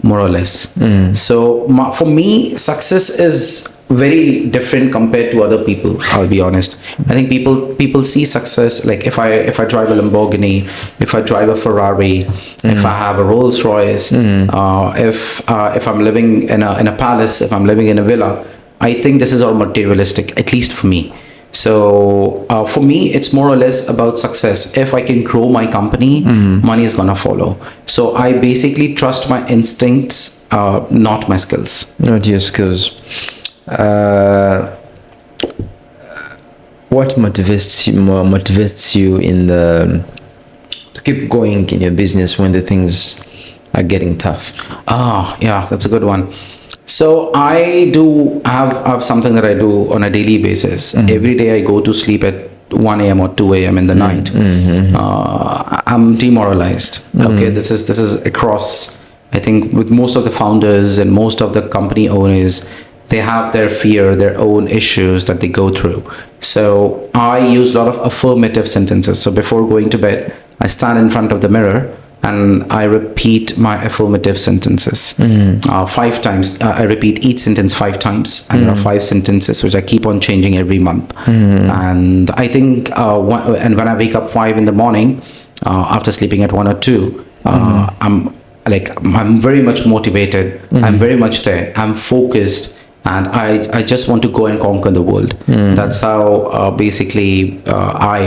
more or less. So for me, success is very different compared to other people. I'll be honest. I think people see success like if I drive a Lamborghini, if I drive a Ferrari, if I have a Rolls Royce, if I'm living in a palace, if I'm living in a villa. I think this is all materialistic, at least for me. So for me, it's more or less about success. If I can grow my company, money is gonna follow. So I basically trust my instincts, not my skills. Not your skills. What motivates you in to keep going in your business when the things are getting tough? Yeah, that's a good one. So I do have something that I do on a daily basis. Every day I go to sleep at 1 a.m. or 2 a.m. in the night. I'm demoralized. Okay, this is across. I think with most of the founders and most of the company owners, they have their fear, their own issues that they go through. So I use a lot of affirmative sentences. So before going to bed, I stand in front of the mirror and I repeat my affirmative sentences 5 times. I repeat each sentence 5 times, and there are 5 sentences which I keep on changing every month. And I think, when I wake up 5 in the morning, after sleeping at 1 or 2, I'm very much motivated. I'm very much there. I'm focused. And I just want to go and conquer the world. That's how I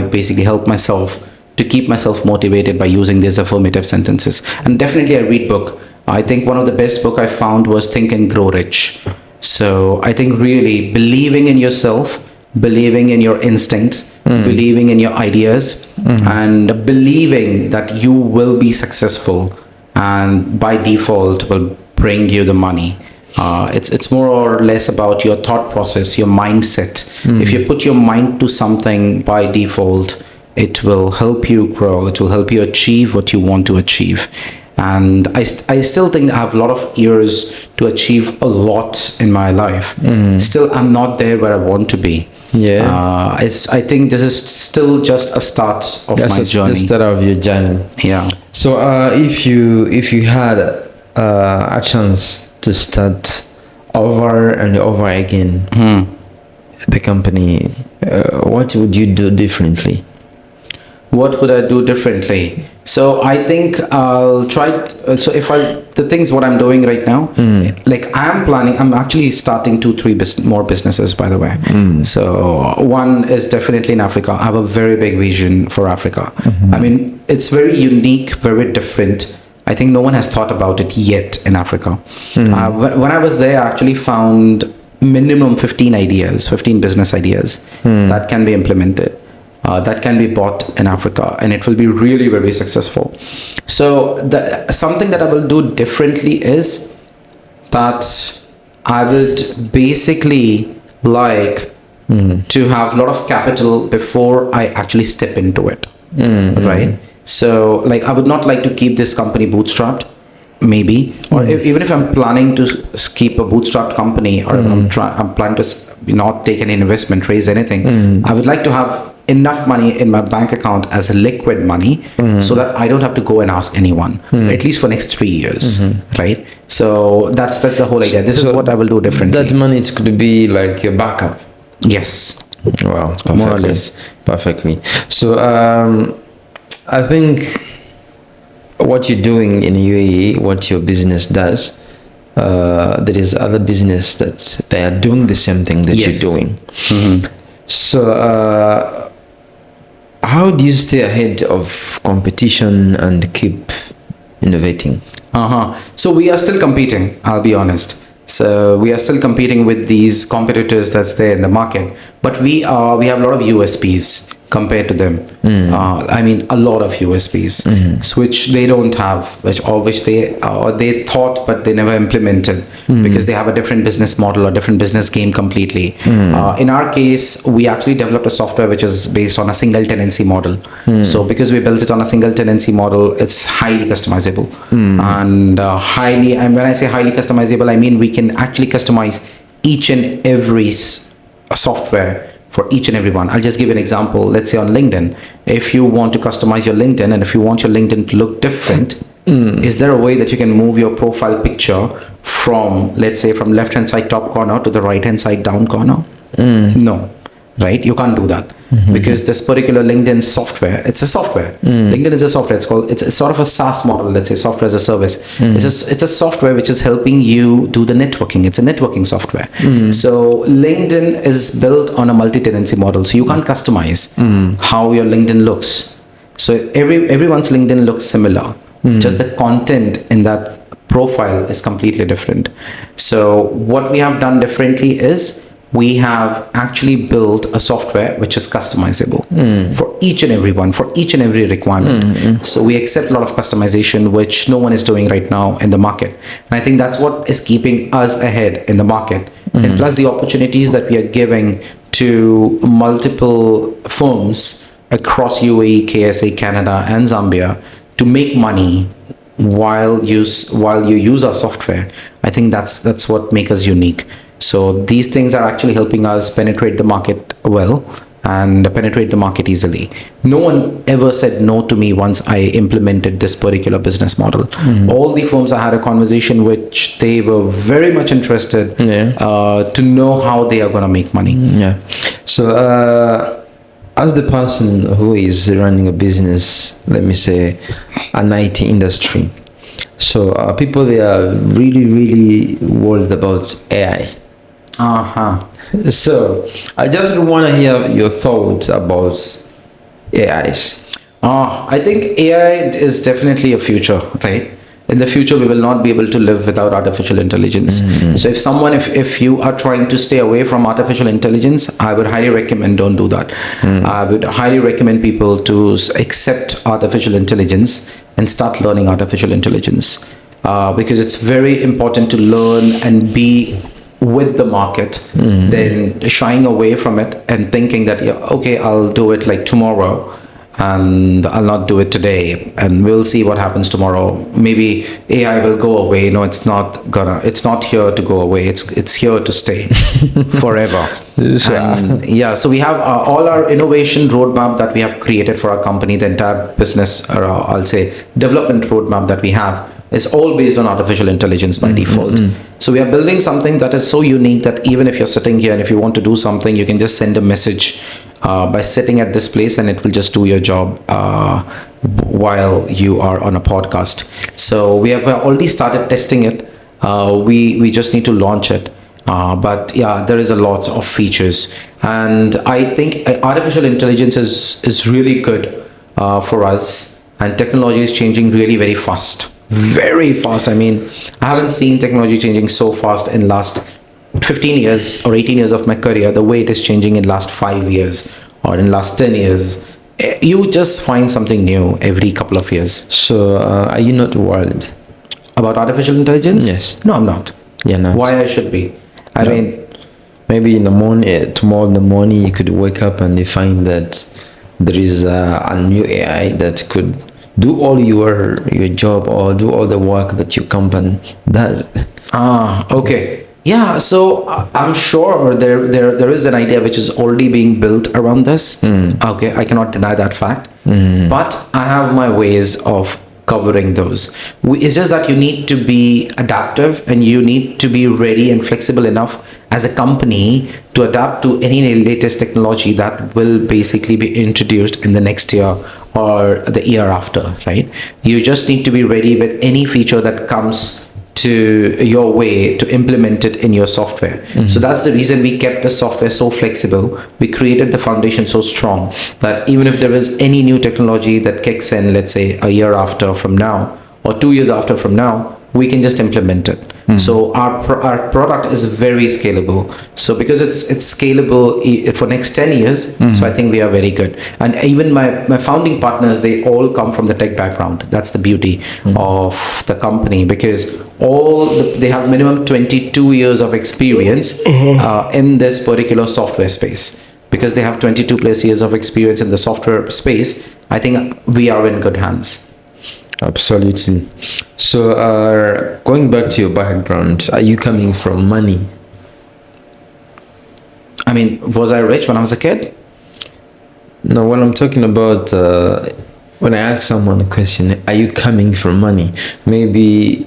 basically help myself to keep myself motivated by using these affirmative sentences. And definitely I read book. I think one of the best book I found was Think and Grow Rich. So I think really believing in yourself, believing in your instincts, believing in your ideas, and believing that you will be successful and by default will bring you the money. It's more or less about your thought process, your mindset. If you put your mind to something by default, it will help you grow. It will help you achieve what you want to achieve. And I still think I have a lot of years to achieve a lot in my life. Still, I'm not there where I want to be. Yeah. I think this is still just a start of my journey. The start of your journey. Yeah. So if you had a chance to start over and over again the company, what would you do differently? What would I do differently? So I think I'll try. What I'm doing right now, like I'm actually starting 2-3 more businesses, by the way. So one is definitely in Africa. I have a very big vision for Africa. I mean, it's very unique, very different. I think no one has thought about it yet in Africa. When I was there, I actually found minimum 15 business ideas that can be implemented. That can be bought in Africa, and it will be really very successful. So something that I will do differently is that I would basically like to have a lot of capital before I actually step into it, right? So like I would not like to keep this company bootstrapped, maybe, or even if I'm planning to keep a bootstrapped company, or I'm planning to not take any investment, raise anything, I would like to have enough money in my bank account as a liquid money so that I don't have to go and ask anyone, at least for next 3 years, right? So that's the whole idea. This is what I will do differently. That money could be like your backup. Yes. Wow. Perfectly. More or less. Perfectly. So I think what you're doing in UAE, what your business does, there is other business that they are doing the same thing that you're doing. So how do you stay ahead of competition and keep innovating? So we are still competing, I'll be honest. So we are still competing with these competitors that's there in the market, but we have a lot of USPs compared to them. I mean, a lot of USPs, which they don't have, which they thought but they never implemented because they have a different business model or different business game completely. In our case, we actually developed a software which is based on a single tenancy model. So because we built it on a single tenancy model, it's highly customizable. And when I say highly customizable, I mean we can actually customize each and every software for each and every one. I'll just give you an example. Let's say on LinkedIn, if you want to customize your LinkedIn and if you want your LinkedIn to look different, Is there a way that you can move your profile picture from, let's say, from left hand side top corner to the right hand side down corner? No, right? You can't do that because this particular LinkedIn software, it's a software. LinkedIn is a software. It's sort of a SaaS model, let's say, software as a service. It's a software which is helping you do the networking. It's a networking software. So LinkedIn is built on a multi-tenancy model. So you can't customize how your LinkedIn looks. So everyone's LinkedIn looks similar. Just the content in that profile is completely different. So what we have done differently is we have actually built a software which is customizable for each and every one, for each and every requirement. So we accept a lot of customization, which no one is doing right now in the market. And I think that's what is keeping us ahead in the market. And plus the opportunities that we are giving to multiple firms across UAE, KSA, Canada, and Zambia to make money while you use our software. I think that's what makes us unique. So these things are actually helping us penetrate the market well and penetrate the market easily. No one ever said no to me once I implemented this particular business model. All the firms I had a conversation which they were very much interested to know how they are going to make money. So as the person who is running a business, let me say an IT industry, so people, they are really worried about AI. So I just want to hear your thoughts about AIs. I think AI is definitely a future, right? In the future, we will not be able to live without artificial intelligence. So if you are trying to stay away from artificial intelligence, I would highly recommend don't do that. I would highly recommend people to accept artificial intelligence and start learning artificial intelligence because it's very important to learn and be with the market than shying away from it and thinking that, okay, I'll do it like tomorrow and I'll not do it today and we'll see what happens tomorrow. Maybe AI will go away. No, it's not here to go away. It's here to stay forever. And so we have all our innovation roadmap that we have created for our company, the entire business, or I'll say development roadmap that we have, is all based on artificial intelligence by default. So we are building something that is so unique that even if you're sitting here and if you want to do something, you can just send a message by sitting at this place and it will just do your job while you are on a podcast. So we have already started testing it. We just need to launch it. But yeah, there is a lot of features. And I think artificial intelligence is really good for us. And technology is changing really very fast. Very fast. I mean, I haven't seen technology changing so fast in last 15 years or 18 years of my career, the way it is changing in last 5 years or in last 10 years. You just find something new every couple of years. So are you not worried about artificial intelligence? Yes. No, I'm not. You're not. Why I should be? I mean, maybe in the morning, tomorrow in the morning, you could wake up and you find that there is a new AI that could do all your job or do all the work that your company does. Okay. Yeah, so I'm sure there is an idea which is already being built around this. Okay, I cannot deny that fact. But I have my ways of covering those. It's just that you need to be adaptive and you need to be ready and flexible enough as a company to adapt to any latest technology that will basically be introduced in the next year or the year after, right? You just need to be ready with any feature that comes to your way to implement it in your software. So that's the reason we kept the software so flexible. We created the foundation so strong that even if there is any new technology that kicks in, let's say a year after from now or 2 years after from now, we can just implement it. So our product is very scalable. So because it's scalable for next 10 years, so I think we are very good. And even my founding partners, they all come from the tech background. That's the beauty of the company, because they have minimum 22 years of experience in this particular software space. Because they have 22 plus years of experience in the software space, I think we are in good hands. Absolutely. So going back to your background, are you coming from money? I mean, was I rich when I was a kid? No, when I'm talking about when I ask someone a question, are you coming from money? Maybe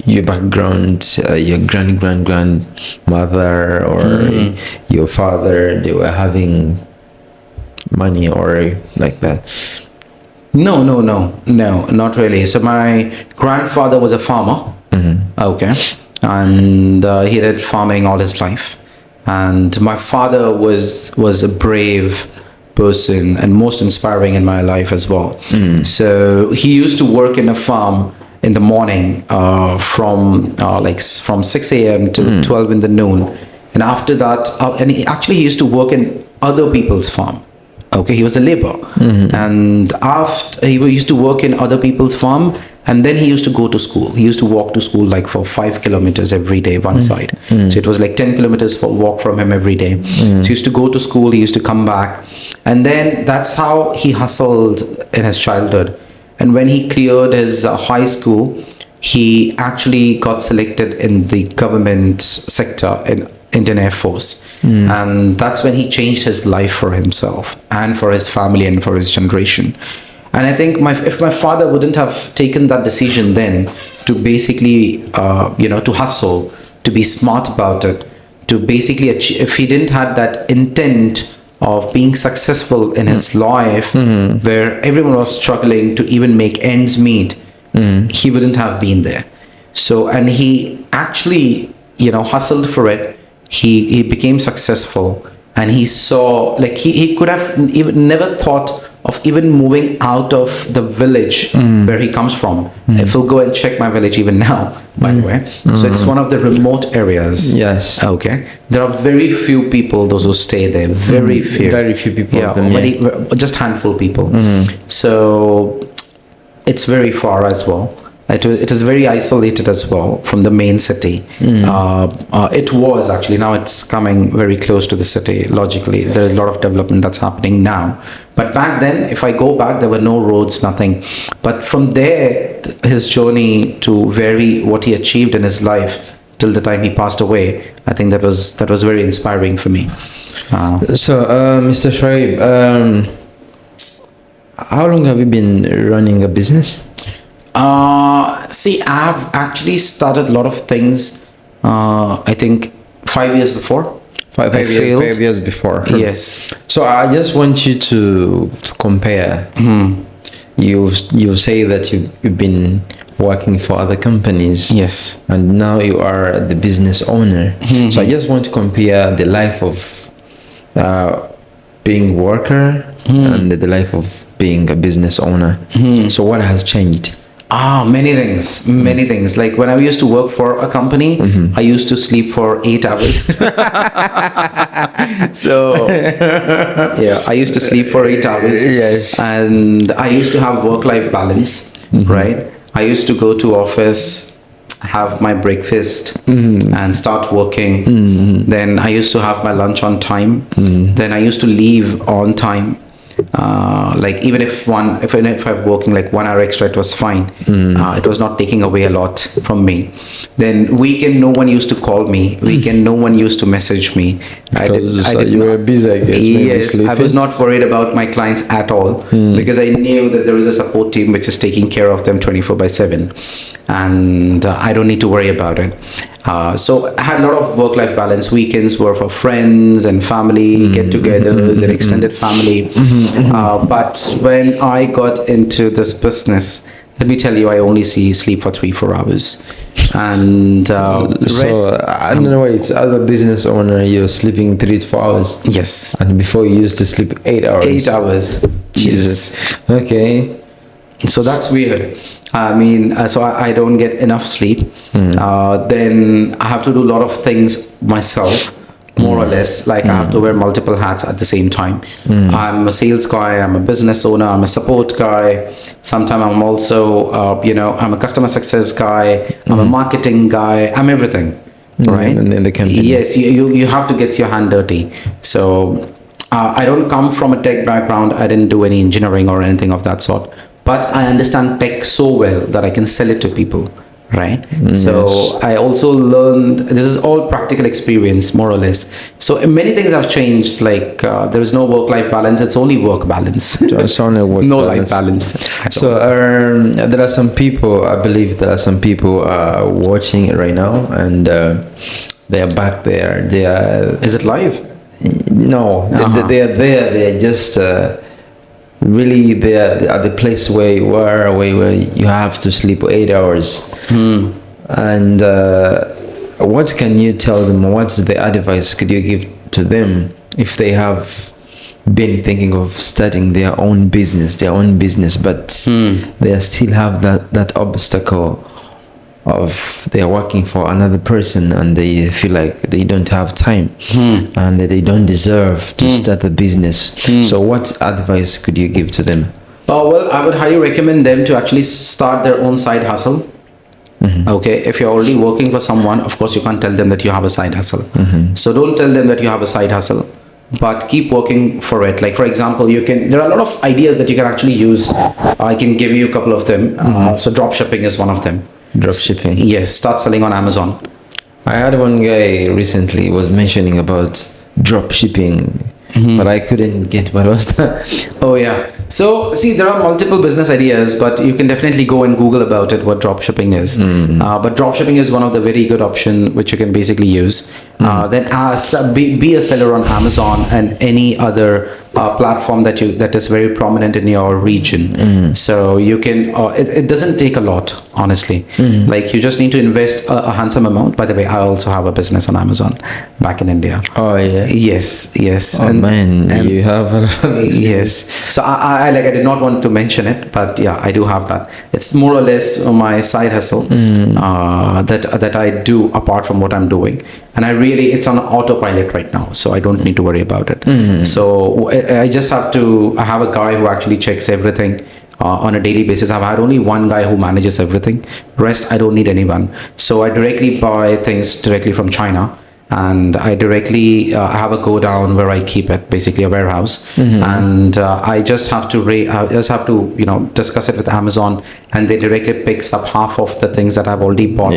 your background, your grandmother or your father, they were having money or like that. No, not really. So my grandfather was a farmer. Okay, and he did farming all his life. And my father was a brave person and most inspiring in my life as well. So he used to work in a farm in the morning from 6 a.m. to 12 in the noon, and after that, and he used to work in other people's farm. Okay, he was a laborer, and after he used to work in other people's farm, and then he used to go to school. He used to walk to school like for 5 kilometers every day, one side. So it was like 10 kilometers for walk from him every day. So he used to go to school. He used to come back, and then that's how he hustled in his childhood. And when he cleared his high school, he actually got selected in the government sector in Indian Air Force. And that's when he changed his life for himself and for his family and for his generation. And I think if my father wouldn't have taken that decision then to basically, to hustle, to be smart about it, to basically achieve, if he didn't have that intent of being successful in his life, where everyone was struggling to even make ends meet, he wouldn't have been there. So, and he actually, hustled for it. He became successful, and he saw, like, he could have even never thought of even moving out of the village where he comes from. If you'll go and check my village even now, by the way. So it's one of the remote areas. Yes. Okay. There are very few people, those who stay there. Very few. Very few people. Yeah, just handful people. So it's very far as well. It is very isolated as well from the main city. It was actually, now it's coming very close to the city. Logically, there's a lot of development that's happening now. But back then, if I go back, there were no roads, nothing. But from there, his journey to what he achieved in his life till the time he passed away, I think that was very inspiring for me. So, Mr. Shoaib, how long have you been running a business? See, I've actually started a lot of things, I think 5 years before. 5 years before. Yes. So I just want you to compare. You say that you've been working for other companies. Yes. And now you are the business owner. So I just want to compare the life of being worker and the life of being a business owner. So what has changed? Many things. Like when I used to work for a company, I used to sleep for 8 hours. So, yeah, I used to sleep for 8 hours. Yes. And I used to have work-life balance, right? I used to go to office, have my breakfast and start working. Then I used to have my lunch on time. Then I used to leave on time. Like even if I'm working like 1 hour extra, it was fine. It was not taking away a lot from me. Then weekend, no one used to call me. Weekend, no one used to message me. You were busy, I guess. Yes, I was not worried about my clients at all because I knew that there is a support team which is taking care of them 24/7, and I don't need to worry about it. So I had a lot of work-life balance. Weekends were for friends and family, get-togethers and extended family. But when I got into this business, let me tell you, I only sleep for 3-4 hours. And rest. I don't know why it's as a business owner, you're sleeping 3 to 4 hours. Yes. And before you used to sleep 8 hours. 8 hours. Jesus. Okay. So that's weird. I mean, so I don't get enough sleep. Then I have to do a lot of things myself, more or less. Like I have to wear multiple hats at the same time. I'm a sales guy, I'm a business owner, I'm a support guy. Sometimes I'm also, I'm a customer success guy, I'm a marketing guy, I'm everything, right? In the company. Yes, you have to get your hand dirty. So I don't come from a tech background. I didn't do any engineering or anything of that sort. But I understand tech so well that I can sell it to people, right? So I also learned, this is all practical experience, more or less. So many things have changed, like there is no work-life balance, it's only work balance. It's only work No balance. life balance. So there are some people, I believe there are some people watching it right now, and they are back there. They are. Is it live? No, they are there. They are just really there at the place where you are, where you have to sleep 8 hours. And what can you tell them? What's the advice could you give to them if they have been thinking of starting their own business, but they still have that obstacle of they are working for another person and they feel like they don't have time and they don't deserve to start a business. So what advice could you give to them? Well, I would highly recommend them to actually start their own side hustle. Okay, if you're already working for someone, of course you can't tell them that you have a side hustle. So don't tell them that you have a side hustle, but keep working for it. Like for example, there are a lot of ideas that you can actually use. I can give you a couple of them. So drop shipping is one of them. Drop shipping. Yes, start selling on Amazon. I had one guy recently was mentioning about drop shipping, but I couldn't get what was that. Oh yeah. So see, there are multiple business ideas, but you can definitely go and Google about it, what drop shipping is. But drop shipping is one of the very good option which you can basically use. Then be a seller on Amazon and any other platform that is very prominent in your region. So you can it doesn't take a lot, honestly. Like you just need to invest a handsome amount. By the way, I also have a business on Amazon back in India. Oh yeah. Yes. Oh man, you have a lot of yes. So I did not want to mention it, but yeah, I do have that. It's more or less my side hustle that I do apart from what I'm doing, and it's on autopilot right now, so I don't need to worry about it. So I have a guy who actually checks everything on a daily basis. I've had only one guy who manages everything. Rest, I don't need anyone. So I directly buy things directly from China. And I directly have a go down where I keep it, basically a warehouse, and I just have to discuss it with Amazon, and they directly picks up half of the things that I've already bought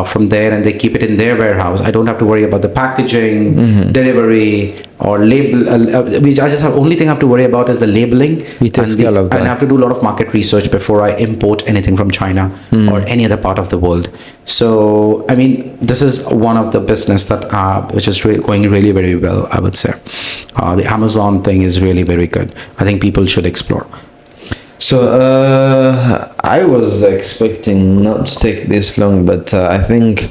from there, and they keep it in their warehouse. I don't have to worry about the packaging, delivery, or label. Only thing I have to worry about is the labeling, and I have to do a lot of market research before I import anything from China or any other part of the world. So I mean, this is one of the business that which is going really very well, I would say. The Amazon thing is really very good. I think people should explore. So I was expecting not to take this long, but I think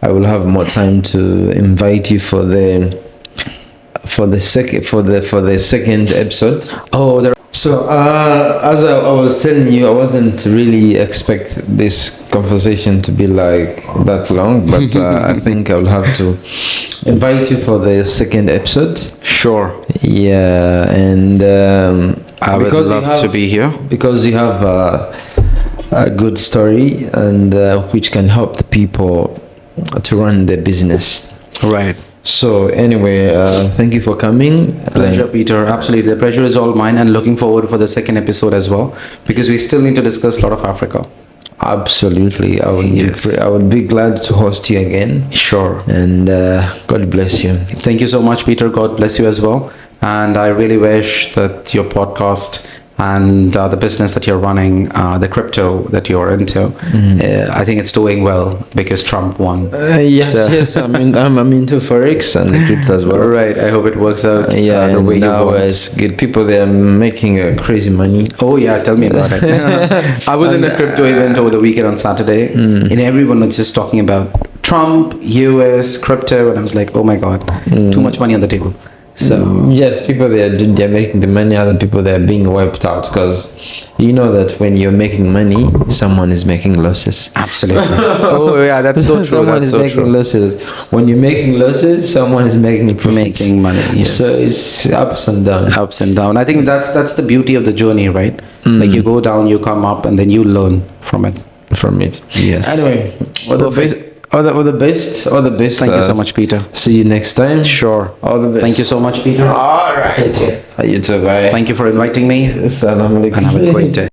I will have more time to invite you for the second episode. So as I was telling you, I wasn't really expect this conversation to be like that long, but I think I will have to invite you for the second episode. Sure. Yeah, and I would love to be here because you have a good story and which can help the people to run their business. Right. So anyway, thank you for coming. Pleasure, Peter. Absolutely, the pleasure is all mine, and looking forward for the second episode as well, because we still need to discuss a lot of Africa. Absolutely, I would be glad to host you again. Sure. And God bless you. Thank you so much, Peter. God bless you as well. And I really wish that your podcast and the business that you're running, the crypto that you're into, I think it's doing well because Trump won. Yes. I'm into forex and crypto as well. Right. I hope it works out the way you want. It's good. People, they're making crazy money. Oh yeah, tell me about it. I was in a crypto event over the weekend on Saturday, and everyone was just talking about Trump, US, crypto, and I was like, oh my God, too much money on the table. So yes, people they're making the money. Other people they're being wiped out, because you know that when you're making money, someone is making losses. Absolutely. Oh yeah, that's so true. Someone is making losses. When you're making losses, someone is making profits. Making money. Yes. So it's ups and down. Ups and down. I think that's the beauty of the journey, right? Like you go down, you come up, and then you learn from it. Yes. Anyway, all the best. Thank you so much, Peter. See you next time. Sure. All the best. Thank you so much, Peter. All right. You too. Bye. Thank you for inviting me. Assalamu alaikum. And have a great day.